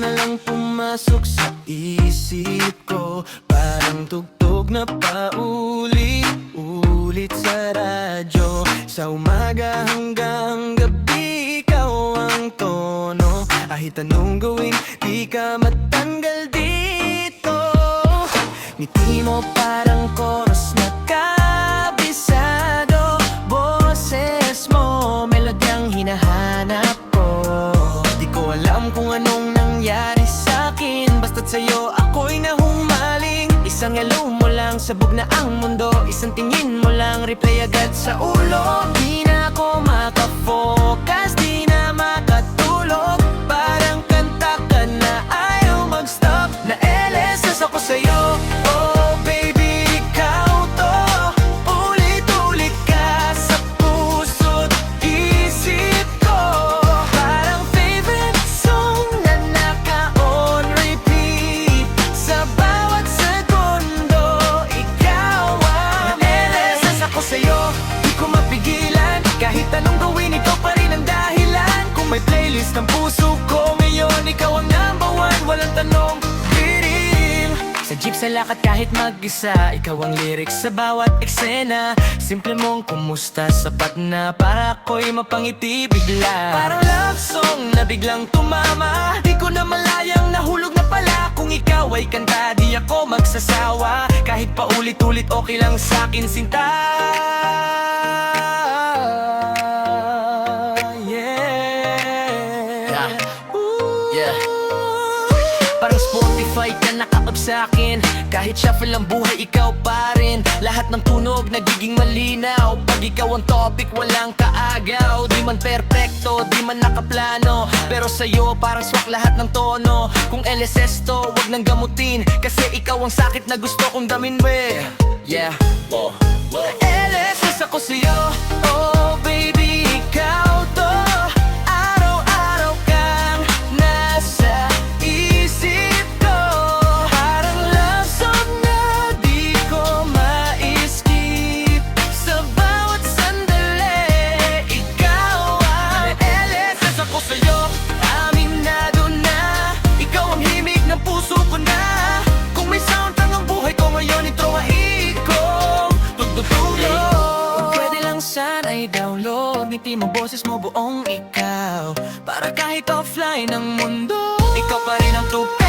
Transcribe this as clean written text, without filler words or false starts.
na lang pumasok sa isip ko. Parang tugtog na paulit-ulit sa radyo. Sa umaga hanggang gabi, ikaw ang tono. Kahit anong gawin, di ka matanggal dito. Ngiti mo parang chorus na kabisado. Boses mo, melodyang hinahanap ko. Di ko alam kung anong nangyari sa'kin, basta't sa'yo ako'y nahumaling. Isang hello mo lang, sabog na ang mundo. Isang tingin mo lang, replay agad sa ulo. Di na ako makafocus, di na makatulog. Parang kanta ka na ayaw mag-stop. Na-LSS ako sa'yo, oh baby, ikaw to. Ulit-ulit ka sa puso't isip ko. Parang favorite song na naka-on repeat. Sa bawat segundo, ikaw ang Na-LSS ako sa'yo, di ko mapigilan. Kahit anong gawin, ikaw pa rin ang dahilan. Kung may playlist ng puso ko ngayon, ikaw ang number one, walang tanong. Sa jeep, sa lakad, kahit mag-isa, ikaw ang lyrics sa bawat eksena. Simple mong kumusta, sapat na para ako'y mapangiti bigla. Parang love song na biglang tumama. Di ko na malayang nahulog na pala. Kung ikaw ay kanta, di ako magsasawa. Kahit paulit-ulit, okay lang sa'kin, sinta. Parang Spotify ka naka-up sa'kin. Kahit shuffle ang buhay, ikaw pa rin. Lahat ng tunog nagiging malinaw. Pag ikaw ang topic, walang kaagaw. Di man perpekto, di man nakaplano, pero sa'yo parang swak lahat ng tono. Kung LSS to, wag nang gamutin, kasi ikaw ang sakit na gusto kong damin, we. Yeah, LSS ako sa'yo, oh baby, ikaw to. Araw-araw kang nasa isip ko. Parang love song na di ko ma-skip. Sa bawat sandali, ikaw ang LSS ako sa'yo. Aminado na, ikaw ang himig ng puso ko na. Kung may soundtrack ang buhay ko ngayon, ito ang ikong tugtog-tugtog. Pwede lang sana i-download, ngiti mo, boses mo, buong ikaw. Para kahit offline ang mundo, ikaw pa rin ang tugtog.